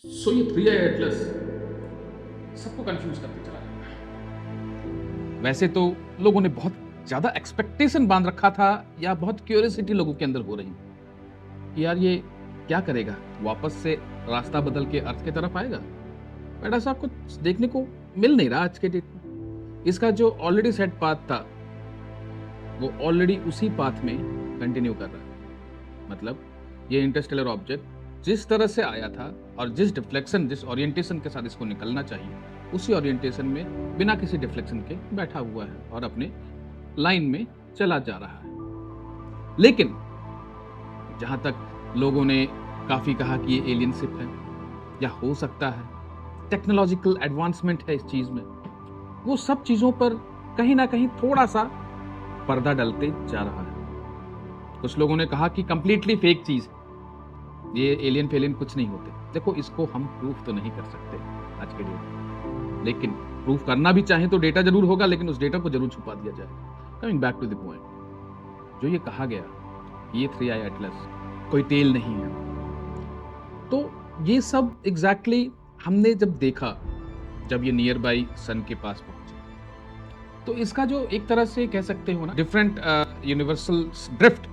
सो ये three I Atlas सबको confuse करते चला जाता है। वैसे तो लोगों ने बहुत ज्यादा एक्सपेक्टेशन बांध रखा था या बहुत क्यूरियोसिटी लोगों के अंदर हो रही कि यार ये क्या करेगा, वापस से रास्ता बदल के अर्थ की तरफ आएगा। बट ऐसा कुछ देखने को मिल नहीं रहा आज के डेट में। इसका जो ऑलरेडी सेट पाथ था वो ऑलरेडी उसी पाथ में कंटिन्यू कर रहा है। मतलब ये इंटरस्टेलर ऑब्जेक्ट जिस तरह से आया था और जिस डिफ्लेक्शन, जिस ओरिएंटेशन के साथ इसको निकलना चाहिए, उसी ओरिएंटेशन में बिना किसी डिफ्लेक्शन के बैठा हुआ है और अपने लाइन में चला जा रहा है। लेकिन जहां तक लोगों ने काफी कहा कि ये एलियन शिप है या हो सकता है टेक्नोलॉजिकल एडवांसमेंट है इस चीज में, वो सब चीजों पर कहीं ना कहीं थोड़ा सा पर्दा डलते जा रहा है। कुछ लोगों ने कहा कि कंप्लीटली फेक चीज, ये एलियन फेलियन कुछ नहीं होते। देखो, इसको हम प्रूफ तो नहीं कर सकते आज के डेट में, लेकिन प्रूफ करना भी चाहे तो डेटा जरूर होगा, लेकिन उस डेटा को जरूर छुपा दिया जाएगा। Coming back to the point, जो ये कहा गया ये थ्री आई एटलस कोई टेल नहीं है, तो ये सब एग्जैक्टली हमने जब देखा, जब ये नियर बाई सन के पास पहुंचे, तो इसका जो एक तरह से कह सकते हो ना डिफरेंट यूनिवर्सल ड्रिफ्ट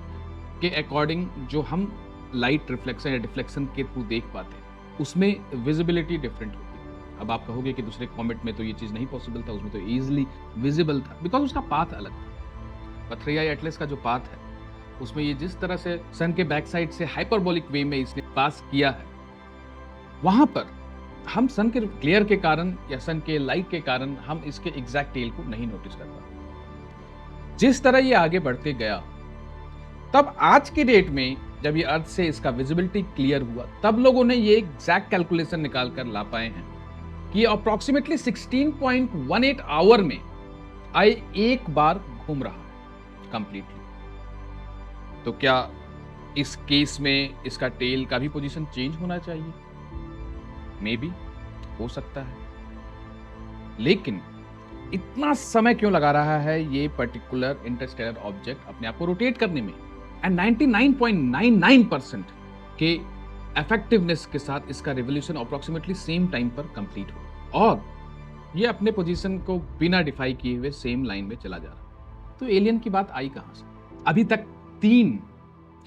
के अकॉर्डिंग जो हम लाइट रिफ्लेक्शन या डिफ्लेक्शन के थ्रू देख पाते हैं, उसमें विजिबिलिटी डिफरेंट होती है। अब आप कहोगे कि दूसरे कॉमेट में तो ये चीज नहीं पॉसिबल था, उसमें तो इजीली विजिबल था बिकॉज उसका पाथ अलग था। पर थ्री आई एटलस का जो पाथ है उसमें ये जिस तरह से सन के बैक साइड से हाइपरबोलिक वे में इसने पास किया है, वहां पर हम सन के ग्लेयर के कारण या सन के लाइट के कारण हम इसके एग्जैक्ट टेल को नहीं नोटिस कर पाते। जिस तरह ये आगे बढ़ते गया, तब आज के डेट में जब ये अर्थ से इसका विजिबिलिटी क्लियर हुआ, तब लोगों ने ये एग्जैक्ट कैलकुलेशन निकाल कर ला पाए हैं कि अप्रोक्सीमेटली 16.18 आवर में आई एक बार घूम रहा है कंप्लीटली। तो क्या इस केस में इसका टेल का भी पोजीशन चेंज होना चाहिए? मे बी, हो सकता है, लेकिन इतना समय क्यों लगा रहा है ये पर्टिकुलर इंटरस्टेलर ऑब्जेक्ट अपने आप को रोटेट करने में? एंड 99.99% के इफेक्टिवनेस के साथ इसका रिवोल्यूशन अप्रोक्सीमेटली सेम टाइम पर कंप्लीट हो और ये अपने पोजीशन को बिना डिफाई किए हुए सेम लाइन में चला जा रहा है। तो एलियन की बात आई कहां से? अभी तक 3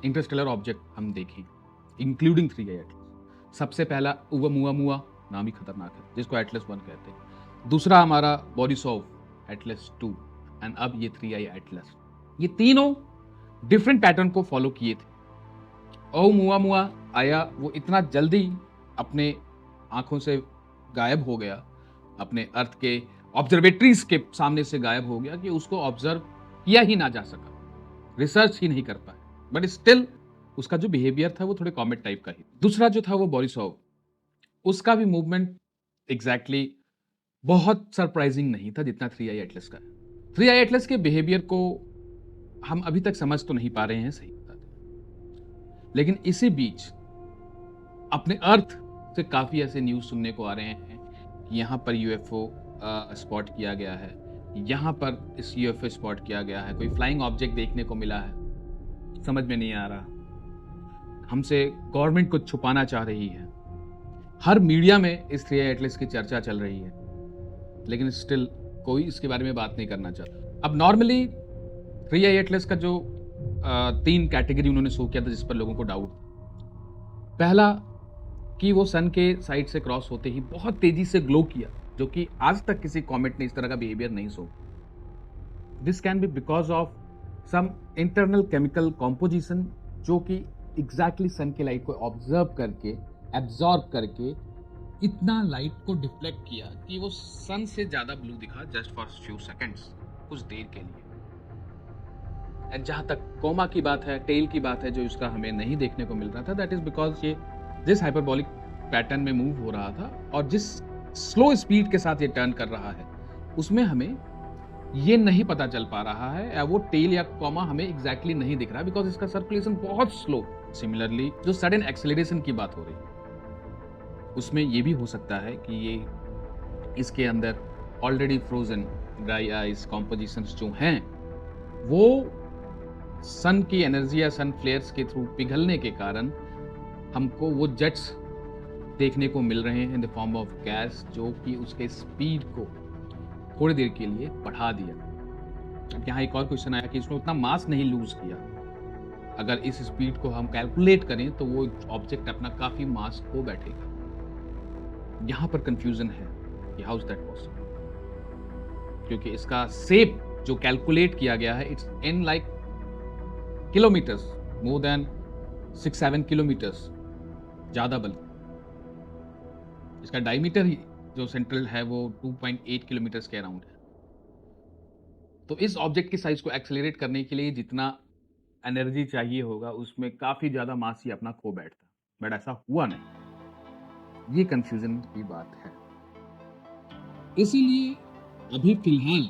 इंटरस्टेलर ऑब्जेक्ट हम देखें, इंक्लूडिंग थ्री आई एटलस। सबसे पहला ओumuamua, नाम ही खतरनाक है, जिसको एटलस 1 कहते हैं। दूसरा हमारा बोरिसोव एटलस 2 एंड अब ये थ्री आई एटलस। ये तीनों डिफरेंट पैटर्न को फॉलो किए थे। ओumuamua आया, वो इतना जल्दी अपने आंखों से गायब हो गया, अपने अर्थ के ऑब्जर्वेटरीज के सामने से गायब हो गया कि उसको ऑब्जर्व किया ही ना जा सका, रिसर्च ही नहीं कर पाए। बट स्टिल उसका जो बिहेवियर था वो थोड़े कॉमेट टाइप का ही। दूसरा जो था वो बोरिसोव, उसका भी मूवमेंट एग्जैक्टली बहुत सरप्राइजिंग नहीं था जितना थ्री आई एटलस का है। थ्री आई एटलस के बिहेवियर को हम अभी तक समझ तो नहीं पा रहे हैं, सही बता दें, लेकिन इसी बीच अपने अर्थ से काफी ऐसे न्यूज सुनने को आ रहे हैं कि यहाँ पर यूएफओ स्पॉट किया गया है, यहाँ पर इस यूएफओ स्पॉट किया गया है, कोई फ्लाइंग ऑब्जेक्ट देखने को मिला है। समझ में नहीं आ रहा, हमसे गवर्नमेंट कुछ छुपाना चाह रही है। हर मीडिया में इस थ्री आई एटलस की चर्चा चल रही है, लेकिन स्टिल कोई इसके बारे में बात नहीं करना चाहता। अब नॉर्मली थ्री आई एटलस का जो 3 कैटेगरी उन्होंने शो किया था जिस पर लोगों को डाउट, पहला कि वो सन के साइड से क्रॉस होते ही बहुत तेजी से ग्लो किया, जो कि आज तक किसी कॉमेट ने इस तरह का बिहेवियर नहीं show. This can be because of some internal chemical composition जो कि एग्जैक्टली सन के लाइट को ऑब्जर्व करके, एब्जॉर्ब करके इतना लाइट को डिफ्लेक्ट किया कि वो सन से ज्यादा ब्लू दिखा जस्ट फॉर फ्यू सेकंड्स, कुछ देर के लिए। एंड जहां तक कोमा की बात है, टेल की बात है, जो इसका हमें नहीं देखने को मिल रहा था, दैट इज बिकॉज ये जिस हाइपरबॉलिक पैटर्न में मूव हो रहा था और जिस स्लो स्पीड के साथ ये टर्न कर रहा है, उसमें हमें ये नहीं पता चल पा रहा है, या वो टेल या कॉमा हमें एग्जैक्टली नहीं दिख रहा बिकॉज इसका सर्कुलेशन बहुत स्लो। सिमिलरली जो सडन एक्सेलरेशन की बात हो रही है, उसमें ये भी हो सकता है कि ये इसके अंदर already frozen dry ice compositions जो हैं वो सन की एनर्जी या सन फ्लेयर्स के थ्रू पिघलने के कारण हमको वो जेट्स देखने को मिल रहे हैं in the form of gas, जो कि उसके स्पीड को थोड़ी देर के लिए बढ़ा दिया। अब यहाँ एक और क्वेश्चन आया कि इसने उतना मास नहीं लूज किया। अगर इस स्पीड को हम कैलकुलेट करें तो वो ऑब्जेक्ट अपना काफी मास खो बैठेगा। यहाँ पर कंफ्यूजन है कि हाउ इज दैट पॉसिबल, क्योंकि इसका शेप जो कैलकुलेट किया गया है it's in like kilometres, more than 6-7 kilometres ज्यादा, बल्कि इसका डायमीटर ही जो सेंट्रल है वो 2.8 किलोमीटर्स के अराउंड है। तो इस ऑब्जेक्ट के साइज को एक्सेलरेट करने के लिए जितना एनर्जी चाहिए होगा उसमें काफी ज्यादा मास ही अपना खो बैठता, बट ऐसा हुआ नहीं। ये कंफ्यूजन की बात है। इसीलिए अभी फिलहाल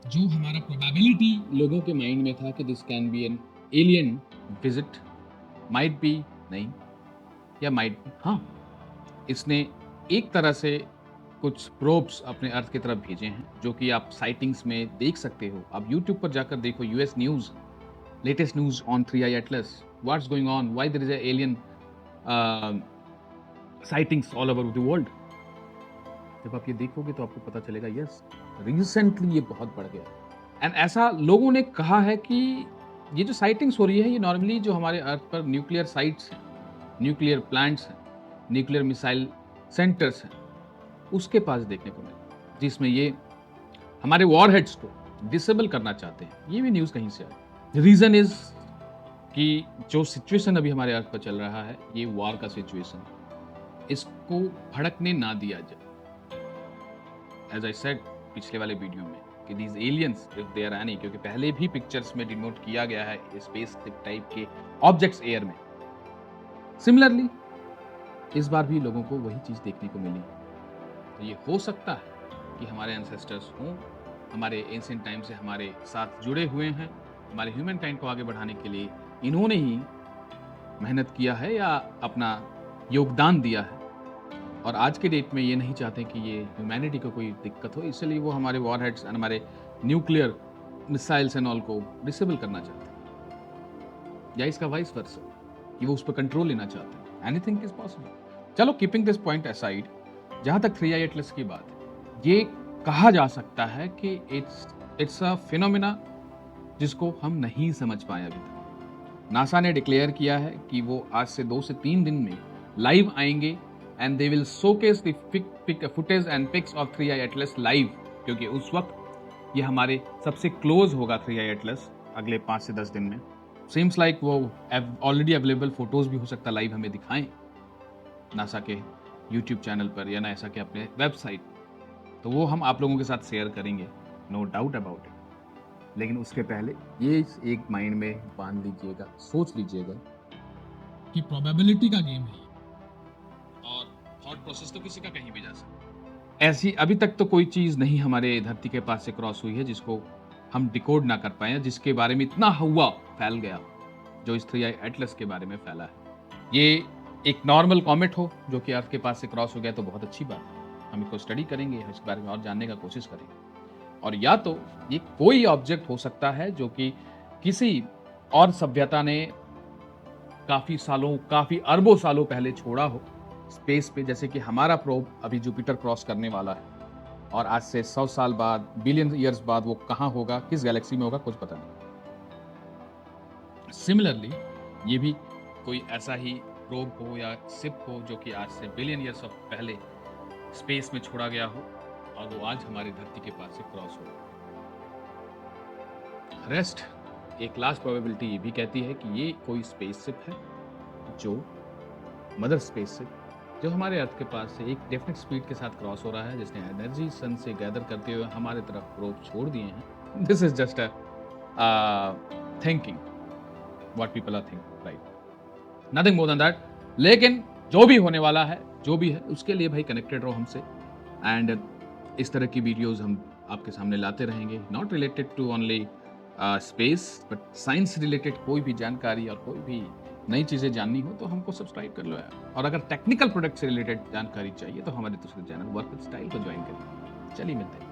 जो हमारा प्रोबेबिलिटी लोगों के माइंड में था कि this can B an alien visit, might be नहीं, या माइट बी हाँ, इसने एक तरह से कुछ प्रोब्स अपने अर्थ की तरफ भेजे हैं, जो कि आप साइटिंग्स में देख सकते हो। आप यूट्यूब पर जाकर देखो, US news, latest news on 3i Atlas, what's going on, why there is a alien sightings all over the world. जब आप ये देखोगे तो आपको पता चलेगा यस, रिसेंटली ये बहुत बढ़ गया। एंड ऐसा लोगों ने कहा है कि ये जो साइटिंग्स हो रही है ये नॉर्मली जो हमारे अर्थ पर न्यूक्लियर साइट्स हैं, न्यूक्लियर प्लांट्स हैं, न्यूक्लियर मिसाइल सेंटर्स हैं, उसके पास देखने को मिला, जिसमें ये हमारे वॉरहेड्स को डिसेबल करना चाहते हैं। ये भी न्यूज़ कहीं से आई। रीज़न इज कि जो सिचुएशन अभी हमारे अर्थ पर चल रहा है, ये वॉर का सिचुएशन, इसको भड़कने ना दिया जाए। एज आई सेड पिछले वाले वीडियो में कि these aliens if they are any, क्योंकि पहले भी पिक्चर्स में डिनोट किया गया है स्पेस टाइप के ऑब्जेक्ट्स एयर में, सिमिलरली इस बार भी लोगों को वही चीज देखने को मिली। तो ये हो सकता है कि हमारे एंसेस्टर्स हों, हमारे एंशिएंट टाइम से हमारे साथ जुड़े हुए हैं, हमारे ह्यूमन काइंड को आगे बढ़ाने के लिए इन्होंने ही मेहनत किया है या अपना योगदान दिया है, और आज के डेट में ये नहीं चाहते कि ये ह्यूमैनिटी को कोई दिक्कत हो, इसलिए वो हमारे वॉरहेड्स एंड हमारे न्यूक्लियर मिसाइल्स एंड ऑल को डिसेबल करना चाहते हैं, या इसका वाइस वर्सा कि वो उस पर कंट्रोल लेना चाहते हैं। Anything is possible. चलो, कीपिंग दिस पॉइंट असाइड, जहां तक 3i एटलस की बात है, ये कहा जा सकता है कि इट्स अ फिनोमेना जिसको हम नहीं समझ पाए अभी तक। नासा ने डिक्लेयर किया है कि वो आज से 2 से 3 दिन में लाइव आएंगे and they will showcase the footage and pics of 3i Atlas live, क्योंकि उस वक्त ये हमारे सबसे क्लोज होगा 3i एटलस अगले 5 से 10 दिन में। सीम्स लाइक वो ऑलरेडी अवेलेबल फोटोज भी हो सकता है लाइव हमें दिखाएं नासा के यूट्यूब चैनल पर या नासा के अपने वेबसाइट, तो वो हम आप लोगों के साथ शेयर करेंगे, नो डाउट अबाउट इट। लेकिन उसके पहले ये एक माइंड में बांध लीजिएगा, सोच लीजिएगा कि प्रोबेबिलिटी का गेम है और थॉट प्रोसेस तो किसी का कहीं भी जा सकता है। ऐसी अभी तक तो कोई चीज नहीं हमारे धरती के पास से क्रॉस हुई है जिसको हम डिकोड ना कर पाए, जिसके बारे में इतना हवा फैल गया जो इस 3i एटलस के बारे में फैला है। ये एक नॉर्मल कॉमेट हो जो कि अर्थ के पास से क्रॉस हो गया तो बहुत अच्छी बात है, हम इसको स्टडी करेंगे, इसके बारे में और जानने का कोशिश करेंगे। और या तो ये कोई ऑब्जेक्ट हो सकता है जो कि किसी और सभ्यता ने काफी सालों, काफी अरबों सालों पहले छोड़ा हो स्पेस पे, जैसे कि हमारा प्रोब अभी जुपिटर क्रॉस करने वाला है और आज से 100 साल बाद, बिलियन ईयर्स बाद वो कहाँ होगा, किस गैलेक्सी में होगा, कुछ पता नहीं। सिमिलरली ये भी कोई ऐसा ही प्रोब हो या शिप हो जो कि आज से बिलियन ईयर्स ऑफ पहले स्पेस में छोड़ा गया हो और वो आज हमारी धरती के पास से क्रॉस हो। रेस्ट एक लास्ट प्रोबेबिलिटी ये भी कहती है कि ये कोई स्पेसशिप है, जो मदर स्पेसशिप जो हमारे अर्थ के पास से एक डेफिनेट स्पीड के साथ क्रॉस हो रहा है, जिसने एनर्जी सन से गैदर करते हुए हमारे तरफ प्रोब छोड़ दिए हैं। This is just a thinking what people are thinking, right, nothing more than that. लेकिन जो भी होने वाला है, जो भी है, उसके लिए भाई कनेक्टेड रहो हमसे, एंड इस तरह की वीडियोस हम आपके सामने लाते रहेंगे, not related to only space but science related कोई भी जानकारी और कोई भी नई चीज़ें जाननी हो तो हमको सब्सक्राइब कर लो यार। और अगर टेक्निकल प्रोडक्ट से रिलेटेड जानकारी चाहिए तो हमारे दूसरे चैनल वर्क विद स्टाइल को ज्वाइन करिए। चलिए मिलते हैं।